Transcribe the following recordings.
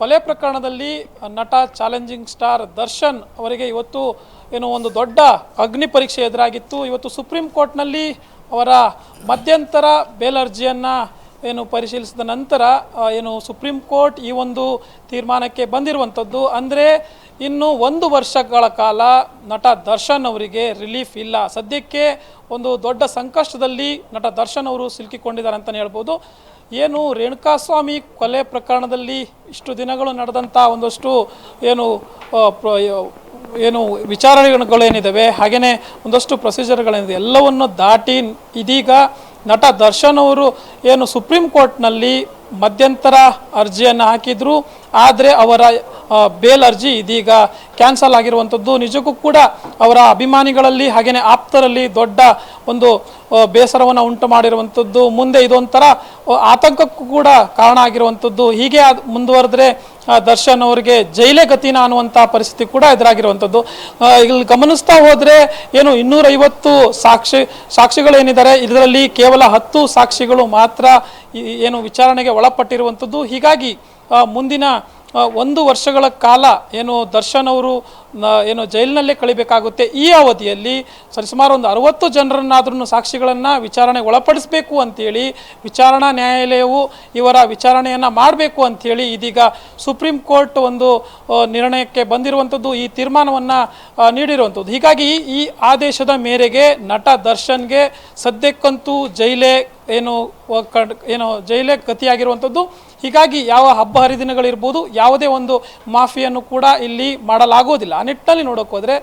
ಕೊಲೆ ಪ್ರಕರಣದಲ್ಲಿ ನಟ ಚಾಲೆಂಜಿಂಗ್ ಸ್ಟಾರ್ ದರ್ಶನ್ ಅವರಿಗೆ ಇವತ್ತು ಏನು ಒಂದು ದೊಡ್ಡ ಅಗ್ನಿ ಪರೀಕ್ಷೆ ಎದುರಾಗಿತ್ತು. ಇವತ್ತು ಸುಪ್ರೀಂ ಕೋರ್ಟ್ನಲ್ಲಿ ಅವರ ಮಧ್ಯಂತರ ಬೇಲ್ ಅರ್ಜಿಯನ್ನು ಏನು ಪರಿಶೀಲಿಸಿದ ನಂತರ ಏನು ಸುಪ್ರೀಂ ಕೋರ್ಟ್ ಈ ಒಂದು ತೀರ್ಮಾನಕ್ಕೆ ಬಂದಿರುವಂಥದ್ದು. ಅಂದರೆ ಇನ್ನು 1 ವರ್ಷಗಳ ಕಾಲ ನಟ ದರ್ಶನ್ ಅವರಿಗೆ ರಿಲೀಫ್ ಇಲ್ಲ. ಸದ್ಯಕ್ಕೆ ಒಂದು ದೊಡ್ಡ ಸಂಕಷ್ಟದಲ್ಲಿ ನಟ ದರ್ಶನ್ ಅವರು ಸಿಲುಕಿಕೊಂಡಿದ್ದಾರೆ ಅಂತಲೇ ಹೇಳ್ಬೋದು. ಏನು ರೇಣುಕಾಸ್ವಾಮಿ ಕೊಲೆ ಪ್ರಕರಣದಲ್ಲಿ ಇಷ್ಟು ದಿನಗಳು ನಡೆದಂಥ ಒಂದಷ್ಟು ಏನು ವಿಚಾರಣೆಗಳೇನಿದ್ದಾವೆ, ಹಾಗೆಯೇ ಒಂದಷ್ಟು ಪ್ರೊಸೀಜರ್ಗಳೇನಿದೆ, ಎಲ್ಲವನ್ನು ದಾಟಿ ಇದೀಗ ನಟ ದರ್ಶನ್ ಅವರು ಏನು ಸುಪ್ರೀಂ ಕೋರ್ಟ್ನಲ್ಲಿ ಮಧ್ಯಂತರ ಅರ್ಜಿಯನ್ನು ಹಾಕಿದ್ರು. ಆದರೆ ಅವರ ಬೇಲ್ ಅರ್ಜಿ ಇದೀಗ ಕ್ಯಾನ್ಸಲ್ ಆಗಿರುವಂಥದ್ದು ನಿಜಕ್ಕೂ ಕೂಡ ಅವರ ಅಭಿಮಾನಿಗಳಲ್ಲಿ ಹಾಗೆಯೇ ಆಪ್ತರಲ್ಲಿ ದೊಡ್ಡ ಒಂದು ಬೇಸರವನ್ನು ಉಂಟು ಮಾಡಿರುವಂಥದ್ದು. ಮುಂದೆ ಇದೊಂಥರ ಆತಂಕಕ್ಕೂ ಕೂಡ ಕಾರಣ ಆಗಿರುವಂಥದ್ದು. ಹೀಗೆ ಮುಂದುವರೆದ್ರೆ ದರ್ಶನ್ ಅವರಿಗೆ ಜೈಲೇ ಗತಿನ ಅನ್ನುವಂಥ ಪರಿಸ್ಥಿತಿ ಕೂಡ ಎದುರಾಗಿರುವಂಥದ್ದು. ಇಲ್ಲಿ ಗಮನಿಸ್ತಾ ಹೋದರೆ ಏನು 250 ಸಾಕ್ಷಿಗಳೇನಿದ್ದಾರೆ, ಇದರಲ್ಲಿ ಕೇವಲ 10 ಸಾಕ್ಷಿಗಳು ಮಾತ್ರ ಏನು ವಿಚಾರಣೆಗೆ ಒಳಪಟ್ಟಿರುವಂಥದ್ದು. ಹೀಗಾಗಿ ಮುಂದಿನ 1 ವರ್ಷಗಳ ಕಾಲ ಏನು ದರ್ಶನ್ ಅವರು ಏನು ಜೈಲಿನಲ್ಲೇ ಕಳಿಬೇಕಾಗುತ್ತೆ. ಈ ಅವಧಿಯಲ್ಲಿ ಸರಿಸುಮಾರು ಒಂದು 60 ಜನರನ್ನಾದ್ರೂ ಸಾಕ್ಷಿಗಳನ್ನು ವಿಚಾರಣೆಗೆ ಒಳಪಡಿಸಬೇಕು ಅಂಥೇಳಿ ವಿಚಾರಣಾ ನ್ಯಾಯಾಲಯವು ಇವರ ವಿಚಾರಣೆಯನ್ನು ಮಾಡಬೇಕು ಅಂಥೇಳಿ ಇದೀಗ ಸುಪ್ರೀಂ ಕೋರ್ಟ್ ಒಂದು ನಿರ್ಣಯಕ್ಕೆ ಬಂದಿರುವಂಥದ್ದು, ಈ ತೀರ್ಮಾನವನ್ನು ನೀಡಿರುವಂಥದ್ದು. ಹೀಗಾಗಿ ಈ ಆದೇಶದ ಮೇರೆಗೆ ನಟ ದರ್ಶನ್ಗೆ ಸದ್ಯಕ್ಕಂತೂ ಜೈಲೇ ಜೈಲೇ ಗತಿಯಾಗಿರುವಂಥದ್ದು. ಹೀಗಾಗಿ ಯಾವ ಹಬ್ಬ ಹರಿದಿನಗಳಿರ್ಬೋದು, ಯಾವುದೇ ಒಂದು ಮಾಫಿಯನ್ನು ಕೂಡ ಇಲ್ಲಿ ಮಾಡಲಾಗೋದಿಲ್ಲ. ಆ ನಿಟ್ಟಿನಲ್ಲಿ ನೋಡೋಕೆ ಹೋದರೆ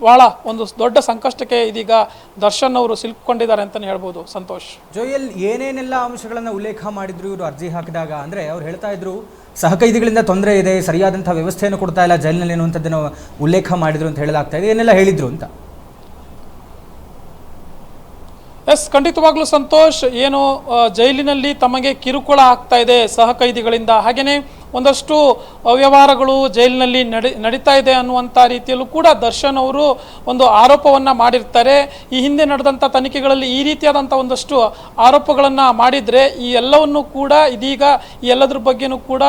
ಭಾಳ ಒಂದು ದೊಡ್ಡ ಸಂಕಷ್ಟಕ್ಕೆ ಇದೀಗ ದರ್ಶನ್ ಅವರು ಸಿಲುಕೊಂಡಿದ್ದಾರೆ ಅಂತಲೇ ಹೇಳ್ಬೋದು. ಸಂತೋಷ್, ಜೋಯಲ್, ಏನೇನೆಲ್ಲ ಅಂಶಗಳನ್ನು ಉಲ್ಲೇಖ ಮಾಡಿದ್ರು ಇವರು ಅರ್ಜಿ ಹಾಕಿದಾಗ? ಅಂದರೆ ಅವ್ರು ಹೇಳ್ತಾ ಇದ್ರು ಸಹಕೈದಿಗಳಿಂದ ತೊಂದರೆ ಇದೆ, ಸರಿಯಾದಂಥ ವ್ಯವಸ್ಥೆಯನ್ನು ಕೊಡ್ತಾ ಇಲ್ಲ ಜೈಲಿನಲ್ಲಿ ಅನ್ನುವಂಥದ್ದನ್ನು ಉಲ್ಲೇಖ ಮಾಡಿದ್ರು ಅಂತ ಹೇಳಲಾಗ್ತಾ ಇದೆ. ಏನೆಲ್ಲ ಹೇಳಿದ್ರು ಅಂತ? ಖಂಡಿತವಾಗ್ಲೂ ಸಂತೋಷ್, ಏನು ಜೈಲಿನಲ್ಲಿ ತಮಗೆ ಕಿರುಕುಳ ಆಗ್ತಾ ಇದೆ ಸಹಕೈದಿಗಳಿಂದ, ಹಾಗೆಯೇ ಒಂದಷ್ಟು ಅವ್ಯವಹಾರಗಳು ಜೈಲಿನಲ್ಲಿ ನಡೀತಾ ಇದೆ ಅನ್ನುವಂಥ ರೀತಿಯಲ್ಲೂ ಕೂಡ ದರ್ಶನ್ ಅವರು ಒಂದು ಆರೋಪವನ್ನು ಮಾಡಿರ್ತಾರೆ. ಈ ಹಿಂದೆ ನಡೆದಂಥ ತನಿಖೆಗಳಲ್ಲಿ ಈ ರೀತಿಯಾದಂಥ ಒಂದಷ್ಟು ಆರೋಪಗಳನ್ನು ಮಾಡಿದರೆ ಈ ಎಲ್ಲವನ್ನು ಕೂಡ ಇದೀಗ ಈ ಎಲ್ಲದ್ರ ಬಗ್ಗೆನೂ ಕೂಡ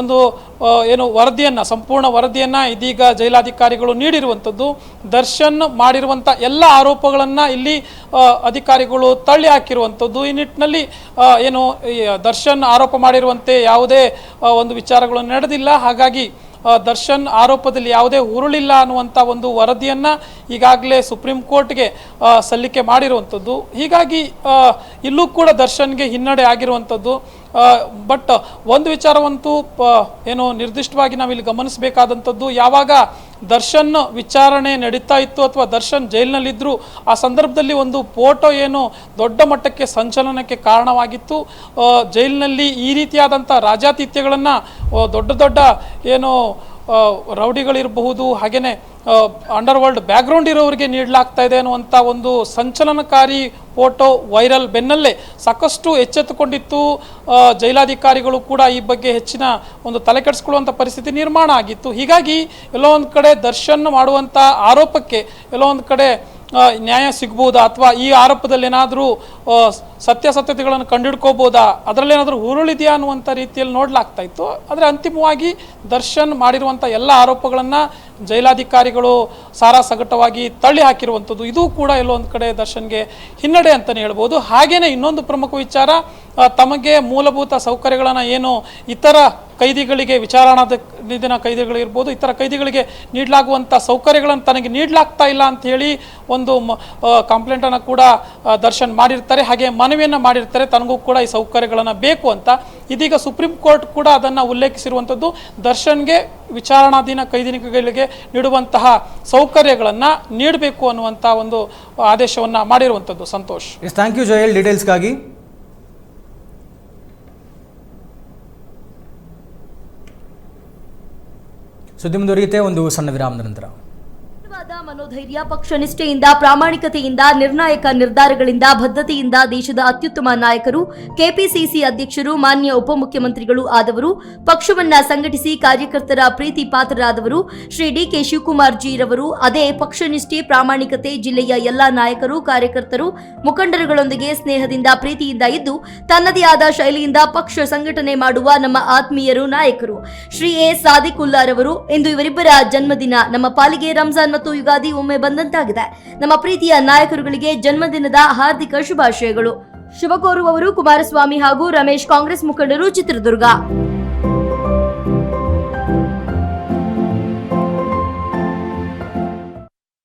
ಒಂದು ವರದಿಯನ್ನು, ಸಂಪೂರ್ಣ ವರದಿಯನ್ನು ಇದೀಗ ಜೈಲಾಧಿಕಾರಿಗಳು ನೀಡಿರುವಂಥದ್ದು. ದರ್ಶನ್ ಮಾಡಿರುವಂಥ ಎಲ್ಲ ಆರೋಪಗಳನ್ನು ಇಲ್ಲಿ ಅಧಿಕಾರಿಗಳು ತಳ್ಳಿ ಹಾಕಿರುವಂಥದ್ದು. ಈ ನಿಟ್ಟಿನಲ್ಲಿ ದರ್ಶನ್ ಆರೋಪ ಮಾಡಿರುವಂತೆ ಯಾವುದೇ ಒಂದು ವಿಚಾರಗಳು ನಡೆದಿಲ್ಲ. ಹಾಗಾಗಿ ದರ್ಶನ್ ಆರೋಪದಲ್ಲಿ ಯಾವುದೇ ಹುರುಳಿಲ್ಲ ಅನ್ನುವಂಥ ಒಂದು ವರದಿಯನ್ನು ಈಗಾಗಲೇ ಸುಪ್ರೀಂ ಕೋರ್ಟ್ಗೆ ಸಲ್ಲಿಕೆ ಮಾಡಿರುವಂಥದ್ದು. ಹೀಗಾಗಿ ಇಲ್ಲೂ ಕೂಡ ದರ್ಶನ್ಗೆ ಹಿನ್ನಡೆ ಆಗಿರುವಂಥದ್ದು. ಬಟ್ ಒಂದು ವಿಚಾರವಂತೂ ನಿರ್ದಿಷ್ಟವಾಗಿ ನಾವಿಲ್ಲಿ ಗಮನಿಸಬೇಕಾದಂಥದ್ದು, ಯಾವಾಗ ದರ್ಶನ್ ವಿಚಾರಣೆ ನಡೀತಾ ಇತ್ತು ಅಥವಾ ದರ್ಶನ್ ಜೈಲಿನಲ್ಲಿದ್ದರು, ಆ ಸಂದರ್ಭದಲ್ಲಿ ಒಂದು ಫೋಟೋ ದೊಡ್ಡ ಮಟ್ಟಕ್ಕೆ ಸಂಚಲನಕ್ಕೆ ಕಾರಣವಾಗಿತ್ತು. ಜೈಲಿನಲ್ಲಿ ಈ ರೀತಿಯಾದಂಥ ರಾಜಾತಿಥ್ಯಗಳನ್ನು ದೊಡ್ಡ ರೌಡಿಗಳಿರಬಹುದು, ಹಾಗೆಯೇ ಅಂಡರ್ವರ್ಲ್ಡ್ ಬ್ಯಾಕ್ಗ್ರೌಂಡ್ ಇರೋರಿಗೆ ನೀಡಲಾಗ್ತಾ ಇದೆ ಅನ್ನುವಂಥ ಒಂದು ಸಂಚಲನಕಾರಿ ಫೋಟೋ ವೈರಲ್ ಬೆನ್ನಲ್ಲೇ ಸಾಕಷ್ಟು ಎಚ್ಚೆತ್ತುಕೊಂಡಿತ್ತು. ಜೈಲಾಧಿಕಾರಿಗಳು ಕೂಡ ಈ ಬಗ್ಗೆ ಹೆಚ್ಚಿನ ಒಂದು ತಲೆ ಕೆಡಿಸ್ಕೊಳ್ಳುವಂಥ ಪರಿಸ್ಥಿತಿ ನಿರ್ಮಾಣ ಆಗಿತ್ತು. ಹೀಗಾಗಿ ಎಲ್ಲೋ ಒಂದು ಕಡೆ ದರ್ಶನ್ ಮಾಡುವಂಥ ಆರೋಪಕ್ಕೆ ಎಲ್ಲೋ ಒಂದು ಕಡೆ ನ್ಯಾಯ ಸಿಗ್ಬೋದಾ, ಅಥವಾ ಈ ಆರೋಪದಲ್ಲಿ ಏನಾದರೂ ಸತ್ಯಾಸತ್ಯತೆಗಳನ್ನು ಕಂಡುಹಿಡ್ಕೋಬೋದಾ, ಅದರಲ್ಲೇನಾದರೂ ಹುರುಳಿದೆಯಾ ಅನ್ನುವಂಥ ರೀತಿಯಲ್ಲಿ ನೋಡಲಾಗ್ತಾ ಇತ್ತು. ಆದರೆ ಅಂತಿಮವಾಗಿ ದರ್ಶನ್ ಮಾಡಿರುವಂಥ ಎಲ್ಲ ಆರೋಪಗಳನ್ನು ಜೈಲಾಧಿಕಾರಿಗಳು ಸಾರಾಸಗಟವಾಗಿ ತಳ್ಳಿ ಹಾಕಿರುವಂಥದ್ದು. ಇದು ಕೂಡ ಎಲ್ಲೋ ಒಂದು ಕಡೆ ದರ್ಶನ್ಗೆ ಹಿನ್ನಡೆ ಅಂತಲೇ ಹೇಳ್ಬೋದು. ಹಾಗೆಯೇ ಇನ್ನೊಂದು ಪ್ರಮುಖ ವಿಚಾರ, ತಮಗೆ ಮೂಲಭೂತ ಸೌಕರ್ಯಗಳನ್ನು ಇತರ ಕೈದಿಗಳಿಗೆ, ವಿಚಾರಣಾಧೀನ ಕೈದಿಗಳಿರ್ಬೋದು, ಇತರ ಕೈದಿಗಳಿಗೆ ನೀಡಲಾಗುವಂಥ ಸೌಕರ್ಯಗಳನ್ನು ತನಗೆ ನೀಡಲಾಗ್ತಾ ಇಲ್ಲ ಅಂಥೇಳಿ ಒಂದು ಕಂಪ್ಲೇಂಟನ್ನು ಕೂಡ ದರ್ಶನ್ ಮಾಡಿರ್ತಾರೆ, ಹಾಗೆ ಮನವಿಯನ್ನು ಮಾಡಿರ್ತಾರೆ, ತನಗೂ ಕೂಡ ಈ ಸೌಕರ್ಯಗಳನ್ನು ಬೇಕು ಅಂತ. ಇದೀಗ ಸುಪ್ರೀಂ ಕೋರ್ಟ್ ಕೂಡ ಅದನ್ನು ಉಲ್ಲೇಖಿಸಿರುವಂಥದ್ದು. ದರ್ಶನ್ಗೆ ವಿಚಾರಣಾಧೀನ ಕೈದಿಗಳಿಗೆ ನೀಡುವಂತಹ ಸೌಕರ್ಯಗಳನ್ನು ನೀಡಬೇಕು ಅನ್ನುವಂಥ ಒಂದು ಆದೇಶವನ್ನು ಮಾಡಿರುವಂಥದ್ದು. ಸಂತೋಷ್, ಥ್ಯಾಂಕ್ ಯು ಜೋಯಲ್ ಡೀಟೇಲ್ಸ್ಗಾಗಿ. ಸುದ್ದಿ ಮುಂದುವರಿಯುತ್ತೆ ಒಂದು ಸಣ್ಣ ವಿರಾಮದ ನಂತರ. ಮನೋಧೈರ್ಯ, ಪಕ್ಷ ನಿಷ್ಠೆಯಿಂದ, ಪ್ರಾಮಾಣಿಕತೆಯಿಂದ, ನಿರ್ಣಾಯಕ ನಿರ್ಧಾರಗಳಿಂದ, ಬದ್ಧತೆಯಿಂದ ದೇಶದ ಅತ್ಯುತ್ತಮ ನಾಯಕರು, ಕೆಪಿಸಿಸಿ ಅಧ್ಯಕ್ಷರು, ಮಾನ್ಯ ಉಪಮುಖ್ಯಮಂತ್ರಿಗಳು ಆದವರು, ಪಕ್ಷವನ್ನ ಸಂಘಟಿಸಿ ಕಾರ್ಯಕರ್ತರ ಪ್ರೀತಿ ಪಾತ್ರರಾದವರು ಶ್ರೀ ಡಿ.ಕೆ. ಶಿವಕುಮಾರ್ ಜಿರವರು. ಅದೇ ಪಕ್ಷನಿಷ್ಠೆ, ಪ್ರಾಮಾಣಿಕತೆ, ಜಿಲ್ಲೆಯ ಎಲ್ಲಾ ನಾಯಕರು, ಕಾರ್ಯಕರ್ತರು, ಮುಖಂಡರುಗಳೊಂದಿಗೆ ಸ್ನೇಹದಿಂದ, ಪ್ರೀತಿಯಿಂದ ಇದ್ದು ತನ್ನದೇ ಆದ ಶೈಲಿಯಿಂದ ಪಕ್ಷ ಸಂಘಟನೆ ಮಾಡುವ ನಮ್ಮ ಆತ್ಮೀಯರು, ನಾಯಕರು ಶ್ರೀ ಎ. ಸಾದಿಕುಲ್ಲಾರವರು. ಇಂದು ಇವರಿಬ್ಬರ ಜನ್ಮದಿನ. ನಮ್ಮ ಪಾಲಿಗೆ ರಂಜಾನ್ ಮತ್ತು ಯುಗಾದಿ ಒಮ್ಮೆ ಬಂದಂತಾಗಿದೆ. ನಮ್ಮ ಪ್ರೀತಿಯ ನಾಯಕರುಗಳಿಗೆ ಜನ್ಮದಿನದ ಹಾರ್ದಿಕ ಶುಭಾಶಯಗಳು. ಶುಭ ಕೋರುವವರು ಕುಮಾರಸ್ವಾಮಿ ಹಾಗೂ ರಮೇಶ್, ಕಾಂಗ್ರೆಸ್ ಮುಖಂಡರು, ಚಿತ್ರದುರ್ಗ.